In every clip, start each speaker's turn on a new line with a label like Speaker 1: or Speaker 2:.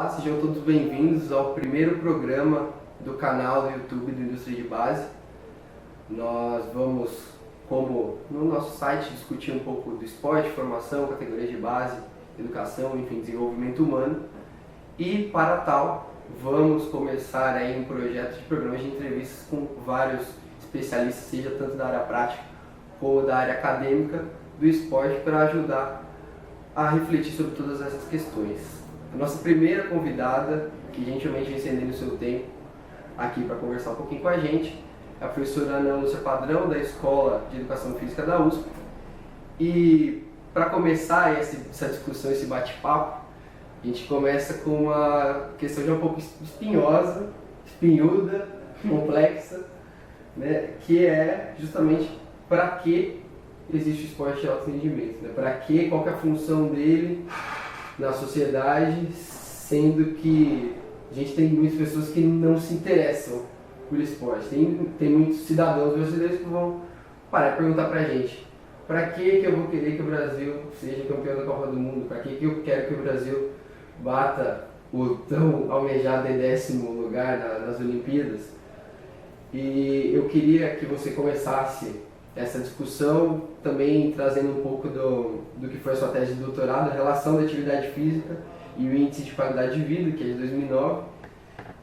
Speaker 1: Olá, sejam todos bem-vindos ao primeiro programa do canal do YouTube do Indústria de Base. Nós vamos, como no nosso site, discutir um pouco do esporte, formação, categorias de base, educação, enfim, desenvolvimento humano. E para tal, vamos começar aí um projeto de programas de entrevistas com vários especialistas, seja tanto da área prática como da área acadêmica do esporte, para ajudar a refletir sobre todas essas questões. A nossa primeira convidada, que gentilmente vem cedendo o seu tempo aqui para conversar um pouquinho com a gente, é a professora Ana Lúcia Padrão, da Escola de Educação Física da USP. E para começar essa discussão, esse bate-papo, a gente começa com uma questão já um pouco espinhosa, espinhuda, complexa, né, que é justamente para que existe o esporte de alto rendimento, né? Para que, qual que é a função dele na sociedade, sendo que a gente tem muitas pessoas que não se interessam por esporte. Tem muitos cidadãos brasileiros que vão parar e perguntar pra gente: para que eu vou querer que o Brasil seja campeão da Copa do Mundo? Para que eu quero que o Brasil bata o tão almejado 10º lugar nas Olimpíadas? E eu queria que você começasse essa discussão também trazendo um pouco do que foi a sua tese de doutorado, a relação da atividade física e o índice de qualidade de vida, que é de 2009.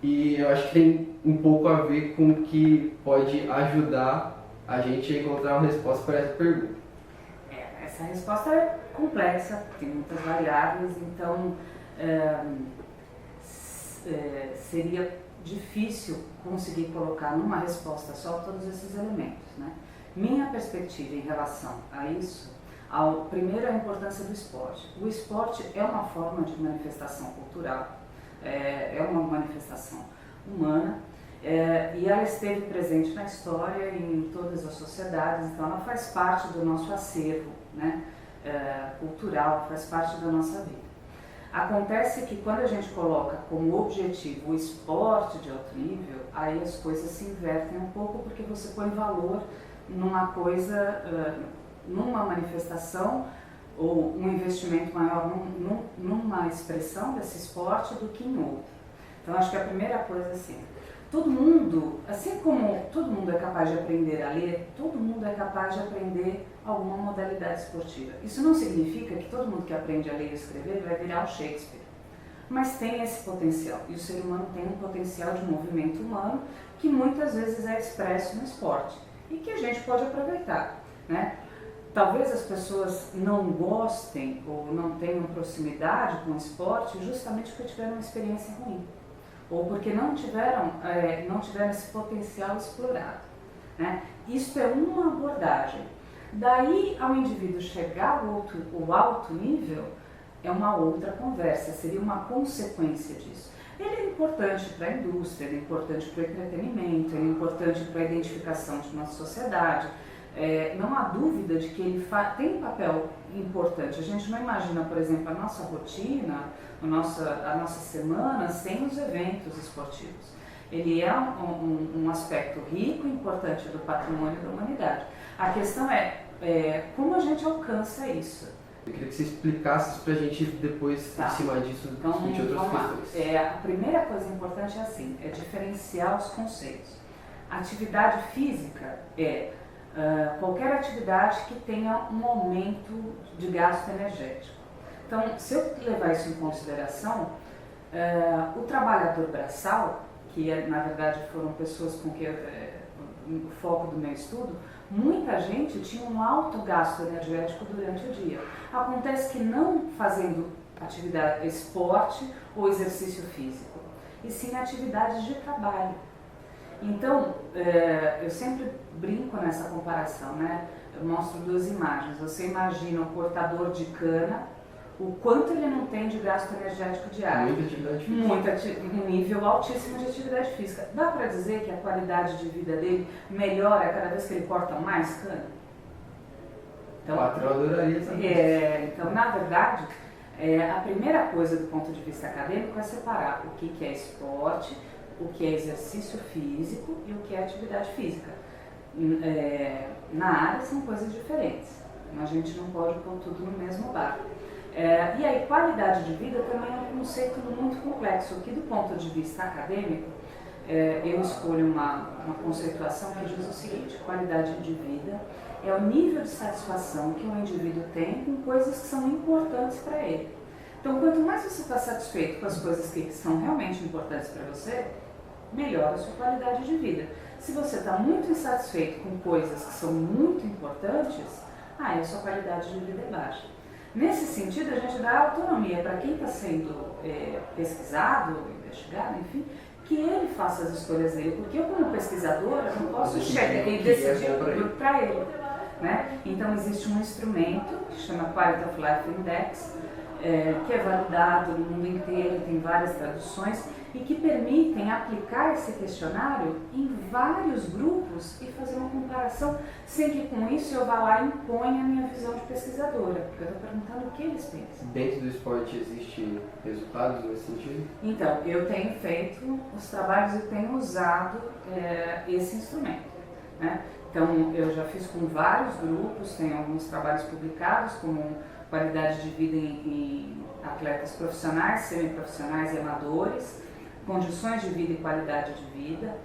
Speaker 1: E eu acho que tem um pouco a ver com o que pode ajudar a gente a encontrar uma resposta para essa pergunta.
Speaker 2: Essa resposta é complexa, tem muitas variáveis, então seria difícil conseguir colocar numa resposta só todos esses elementos, né? Minha perspectiva em relação a isso, primeiro a importância do esporte. O esporte é uma forma de manifestação cultural, é uma manifestação humana, e ela esteve presente na história e em todas as sociedades, então ela faz parte do nosso acervo, né, cultural, faz parte da nossa vida. Acontece que quando a gente coloca como objetivo o esporte de alto nível, aí as coisas se invertem um pouco, porque você põe valor numa coisa, numa manifestação ou um investimento maior numa expressão desse esporte do que em outra. Então acho que a primeira coisa é assim, todo mundo, assim como todo mundo é capaz de aprender a ler, todo mundo é capaz de aprender alguma modalidade esportiva. Isso não significa que todo mundo que aprende a ler e escrever vai virar o Shakespeare, mas tem esse potencial, e o ser humano tem um potencial de movimento humano que muitas vezes é expresso no esporte e que a gente pode aproveitar, né? Talvez as pessoas não gostem ou não tenham proximidade com o esporte justamente porque tiveram uma experiência ruim, ou porque não tiveram esse potencial explorado, né? Isso é uma abordagem. Daí ao indivíduo chegar ao alto nível é uma outra conversa, seria uma consequência disso. Ele é importante para a indústria, ele é importante para o entretenimento, ele é importante para a identificação de uma sociedade. Não há dúvida de que ele tem um papel importante. A gente não imagina, por exemplo, a nossa rotina, a nossa semana sem os eventos esportivos. Ele é um aspecto rico e importante do patrimônio da humanidade. A questão é como a gente alcança isso.
Speaker 1: Eu queria que você explicasse isso para a gente depois, em cima disso, discutir outras questões.
Speaker 2: A primeira coisa importante é assim, é diferenciar os conceitos. Atividade física é qualquer atividade que tenha um aumento de gasto energético. Então, se eu levar isso em consideração, o trabalhador braçal, que na verdade foram pessoas com que o foco do meu estudo, muita gente tinha um alto gasto energético durante o dia. Acontece que não fazendo atividade, esporte ou exercício físico, e sim atividades de trabalho. Então, eu sempre brinco nessa comparação, né? Eu mostro duas imagens. Você imagina o cortador de cana, o quanto ele não tem de gasto energético diário.
Speaker 1: Muita atividade física.
Speaker 2: Um nível altíssimo de atividade física. Dá para dizer que a qualidade de vida dele melhora cada vez que ele corta mais cana?
Speaker 1: Então, o patrão adoraria saber.
Speaker 2: Então, na verdade, a primeira coisa do ponto de vista acadêmico é separar o que é esporte, o que é exercício físico e o que é atividade física. Na área são coisas diferentes, a gente não pode pôr tudo no mesmo barco. E aí, qualidade de vida também é um conceito muito complexo, que do ponto de vista acadêmico, eu escolho uma conceituação que diz o seguinte: qualidade de vida é o nível de satisfação que um indivíduo tem com coisas que são importantes para ele. Então, quanto mais você está satisfeito com as coisas que são realmente importantes para você, melhora a sua qualidade de vida. Se você está muito insatisfeito com coisas que são muito importantes, aí a sua qualidade de vida é baixa. Nesse sentido, a gente dá autonomia para quem está sendo pesquisado, investigado, enfim, que ele faça as escolhas dele, porque eu, como pesquisadora, não posso chegar e decidir para ele. Né? Então, existe um instrumento que chama Quality of Life Index, que é validado no mundo inteiro, tem várias traduções, e que permitem aplicar esse questionário em vários grupos e fazer uma comparação, sem que com isso eu vá lá e imponha a minha visão de pesquisadora, porque eu estou perguntando o que eles pensam.
Speaker 1: Dentro do esporte existem resultados nesse sentido?
Speaker 2: Então, eu tenho feito os trabalhos e tenho usado esse instrumento. Né? Então, eu já fiz com vários grupos, tenho alguns trabalhos publicados, como qualidade de vida em atletas profissionais, semiprofissionais e amadores, condições de vida e qualidade de vida,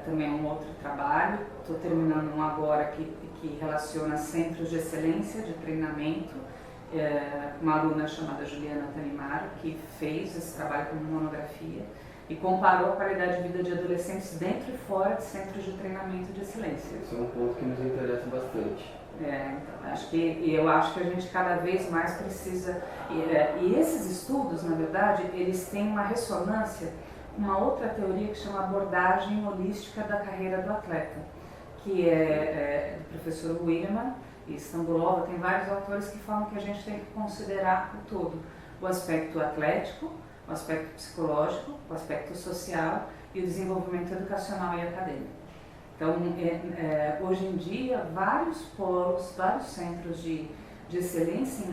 Speaker 2: também um outro trabalho. Estou terminando um agora que relaciona centros de excelência de treinamento, uma aluna chamada Juliana Tanimaro, que fez esse trabalho como monografia e comparou a qualidade de vida de adolescentes dentro e fora de centros de treinamento de excelência.
Speaker 1: Esse é um ponto que nos interessa bastante.
Speaker 2: Então, eu acho que a gente cada vez mais precisa, e esses estudos, na verdade, eles têm uma ressonância com uma outra teoria que chama abordagem holística da carreira do atleta, que é do professor Williman e Stambulova. Tem vários autores que falam que a gente tem que considerar o todo, o aspecto atlético, o aspecto psicológico, o aspecto social e o desenvolvimento educacional e acadêmico. Então, hoje em dia, vários polos, vários centros de excelência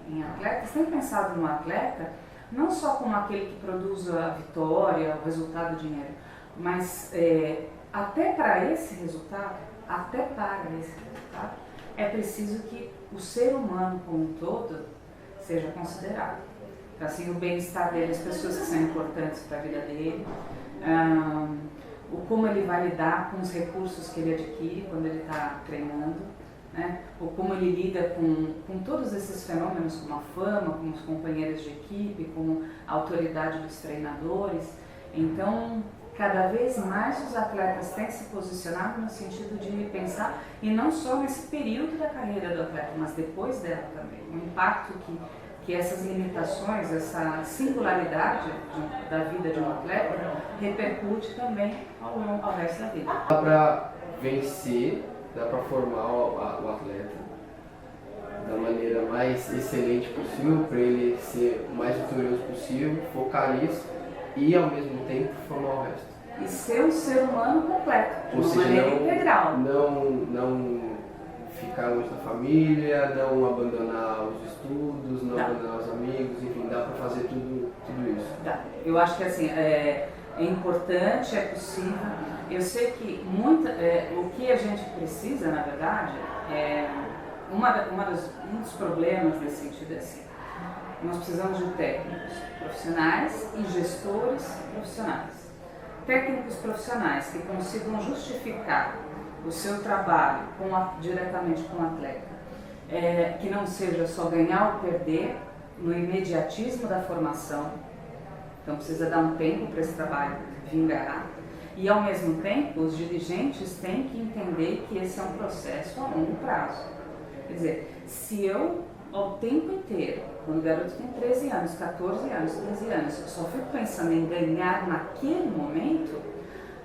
Speaker 2: em atletas têm pensado no atleta não só como aquele que produz a vitória, o resultado, o dinheiro, mas até para esse resultado, é preciso que o ser humano como um todo seja considerado. Então, assim, o bem-estar dele, as pessoas que são importantes para a vida dele, como ele vai lidar com os recursos que ele adquire quando ele está treinando, né? Ou como ele lida com todos esses fenômenos, como a fama, com os companheiros de equipe, com a autoridade dos treinadores. Então, cada vez mais os atletas têm se posicionado no sentido de pensar, e não só nesse período da carreira do atleta, mas depois dela também, o impacto que essas limitações, essa singularidade da vida de um atleta repercute também ao resto da vida.
Speaker 1: Dá para vencer, dá para formar o atleta da maneira mais excelente possível, para ele ser o mais vitorioso possível, focar nisso e ao mesmo tempo formar o resto.
Speaker 2: E ser um ser humano completo, de
Speaker 1: uma
Speaker 2: maneira integral.
Speaker 1: Não ficar longe da família, não abandonar os estudos, não abandonar os amigos, enfim, dá para fazer tudo isso.
Speaker 2: Dá. Eu acho que assim, é importante, é possível. Eu sei que o que a gente precisa, na verdade, um dos problemas nesse sentido é assim, nós precisamos de técnicos profissionais e gestores profissionais. Técnicos profissionais que consigam justificar o seu trabalho diretamente com o atleta, que não seja só ganhar ou perder no imediatismo da formação. Então precisa dar um tempo para esse trabalho vingar, e ao mesmo tempo os dirigentes têm que entender que esse é um processo a longo prazo. Quer dizer, se eu ao tempo inteiro, quando o garoto tem 13 anos, 14 anos, 15 anos, eu só fico pensando em ganhar naquele momento,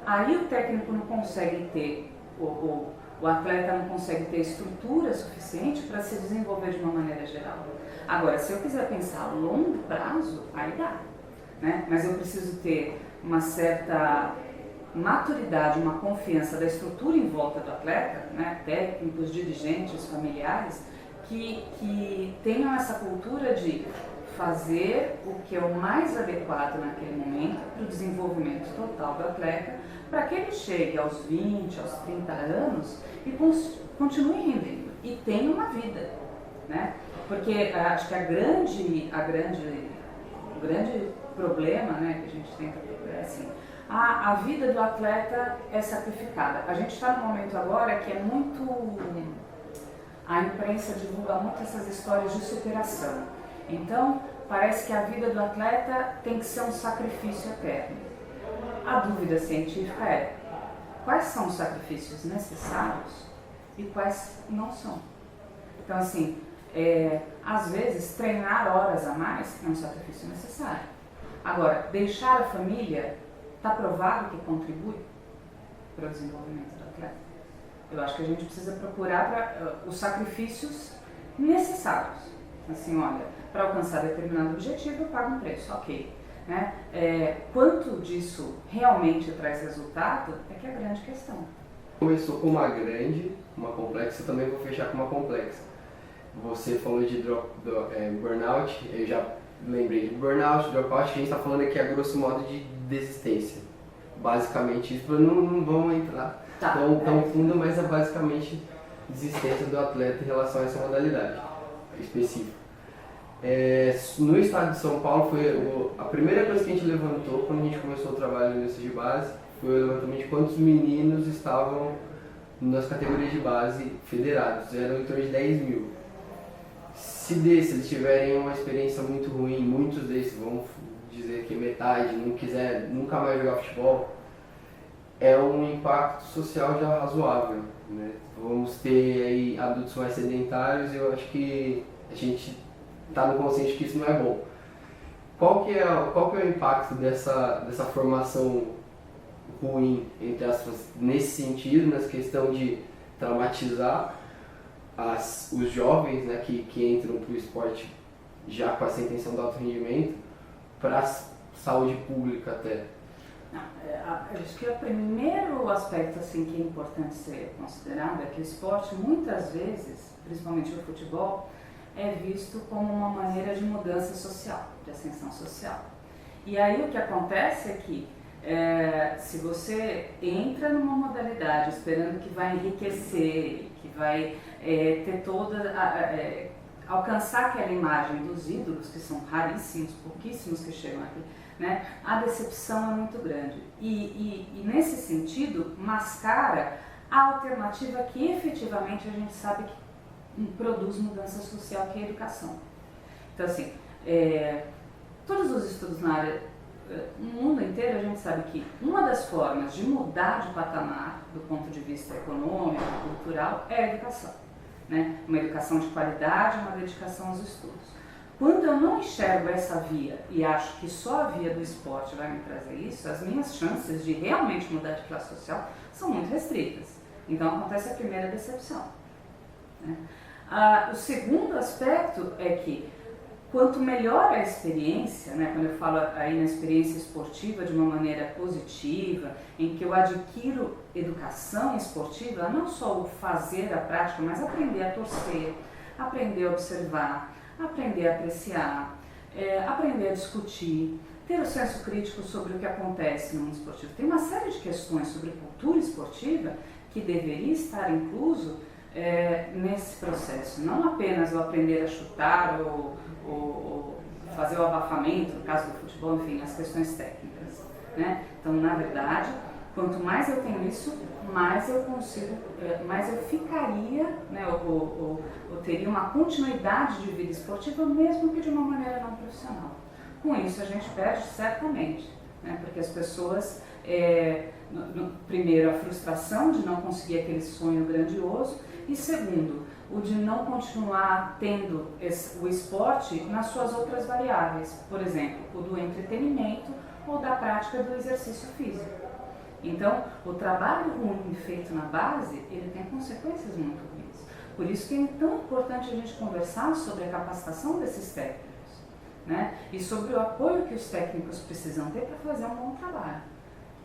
Speaker 2: aí o técnico não consegue ter, o atleta não consegue ter estrutura suficiente para se desenvolver de uma maneira geral. Agora, se eu quiser pensar a longo prazo, aí dá, né? Mas eu preciso ter uma certa maturidade, uma confiança da estrutura em volta do atleta, né? Técnicos, dirigentes, familiares, que tenham essa cultura de fazer o que é o mais adequado naquele momento para o desenvolvimento total do atleta, para que ele chegue aos 20, aos 30 anos e continue rendendo e tenha uma vida, né? porque acho que o grande problema, né, que a gente tenta é assim, a vida do atleta é sacrificada. A gente está num momento agora que é muito... A imprensa divulga muito essas histórias de superação. Então, parece que a vida do atleta tem que ser um sacrifício eterno. A dúvida científica é: quais são os sacrifícios necessários e quais não são? Então, assim, às vezes, treinar horas a mais é um sacrifício necessário. Agora, deixar a família, está provado que contribui para o desenvolvimento do atleta? Eu acho que a gente precisa procurar os sacrifícios necessários. Assim, olha, para alcançar determinado objetivo, eu pago um preço, ok. Né? Quanto disso realmente traz resultado é que é a grande questão.
Speaker 1: Começou com uma grande, uma complexa, eu também vou fechar com uma complexa. Você falou de burnout, eu já lembrei de burnout, dropout, a gente está falando aqui a grosso modo de desistência. Basicamente isso, não vamos entrar tão fundo, mas é basicamente desistência do atleta em relação a essa modalidade específica. No estado de São Paulo, foi a primeira coisa que a gente levantou quando a gente começou o trabalho no indústria de base, foi o levantamento de quantos meninos estavam nas categorias de base federados, eram em torno de 10 mil. Se desses eles tiverem uma experiência muito ruim, muitos desses, vamos dizer que metade, não quiser nunca mais jogar futebol, é um impacto social já razoável, né? Vamos ter aí adultos mais sedentários e eu acho que a gente está no consciente que isso não é bom. Qual que é o impacto dessa formação ruim, entre aspas, nesse sentido, nessa questão de traumatizar os jovens, né, que entram para o esporte já com essa intenção de alto rendimento, para a saúde pública até?
Speaker 2: Acho que o primeiro aspecto assim, que é importante ser considerado é que o esporte, muitas vezes, principalmente o futebol, é visto como uma maneira de mudança social, de ascensão social. E aí o que acontece é que se você entra numa modalidade esperando que vai enriquecer, que vai ter alcançar aquela imagem dos ídolos, que são raríssimos, pouquíssimos que chegam aqui, né? A decepção é muito grande. E nesse sentido, mascara a alternativa que efetivamente a gente sabe que produz mudança social, que é a educação. Então, assim, todos os estudos na área, no mundo inteiro, a gente sabe que uma das formas de mudar de patamar, do ponto de vista econômico, cultural, é a educação. Né? Uma educação de qualidade, uma dedicação aos estudos. Quando eu não enxergo essa via e acho que só a via do esporte vai me trazer isso, as minhas chances de realmente mudar de classe social são muito restritas. Então acontece a primeira decepção. Né? O segundo aspecto é que quanto melhor a experiência, né, quando eu falo aí na experiência esportiva de uma maneira positiva, em que eu adquiro educação esportiva, não só o fazer a prática, mas aprender a torcer, aprender a observar, aprender a apreciar, aprender a discutir, ter o senso crítico sobre o que acontece no mundo esportivo. Tem uma série de questões sobre cultura esportiva que deveria estar incluso nesse processo. Não apenas o aprender a chutar ou fazer o abafamento, no caso do futebol, enfim, as questões técnicas. Né? Então, na verdade, quanto mais eu tenho isso, mais eu consigo, mais eu ficaria, né, ou teria uma continuidade de vida esportiva, mesmo que de uma maneira não profissional. Com isso, a gente perde certamente, né, porque as pessoas, primeiro, a frustração de não conseguir aquele sonho grandioso, e segundo, o de não continuar tendo o esporte nas suas outras variáveis, por exemplo, o do entretenimento ou da prática do exercício físico. Então, o trabalho ruim feito na base, ele tem consequências muito ruins. Por isso que é tão importante a gente conversar sobre a capacitação desses técnicos, né? E sobre o apoio que os técnicos precisam ter para fazer um bom trabalho.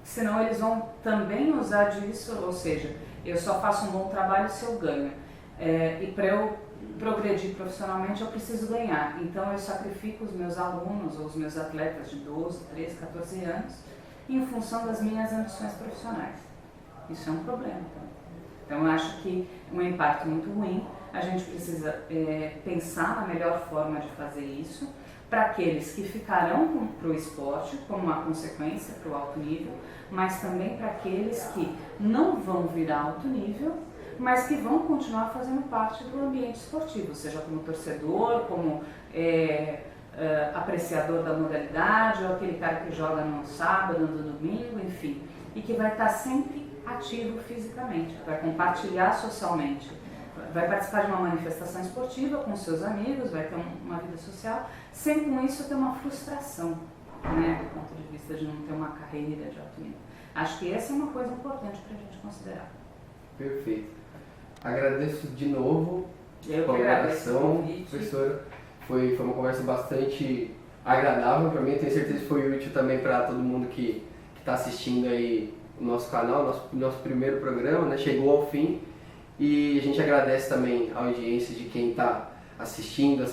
Speaker 2: Senão eles vão também usar disso, ou seja, eu só faço um bom trabalho se eu ganho. E para eu progredir profissionalmente eu preciso ganhar. Então eu sacrifico os meus alunos ou os meus atletas de 12, 13, 14 anos em função das minhas ambições profissionais. Isso é um problema também. Então eu acho que um impacto muito ruim a gente precisa pensar na melhor forma de fazer isso para aqueles que ficarão para o esporte como uma consequência para o alto nível, mas também para aqueles que não vão virar alto nível, mas que vão continuar fazendo parte do ambiente esportivo, seja como torcedor, como apreciador da modalidade, ou aquele cara que joga no sábado, no domingo, enfim, e que vai estar sempre ativo fisicamente, vai compartilhar socialmente, vai participar de uma manifestação esportiva com seus amigos, vai ter uma vida social, sem com isso ter uma frustração, né, do ponto de vista de não ter uma carreira de alto nível. Acho que essa é uma coisa importante para a gente considerar.
Speaker 1: Perfeito. Agradeço de novo
Speaker 2: a
Speaker 1: colaboração, professora. Foi uma conversa bastante agradável para mim, tenho certeza que foi útil também para todo mundo que está assistindo aí o nosso canal, nosso primeiro programa, né? Chegou ao fim e a gente agradece também a audiência de quem está assistindo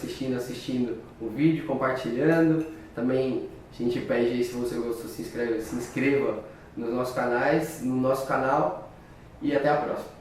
Speaker 1: o vídeo, compartilhando. Também a gente pede aí, se você gostou, se inscreva nos nossos canais, no nosso canal e até a próxima.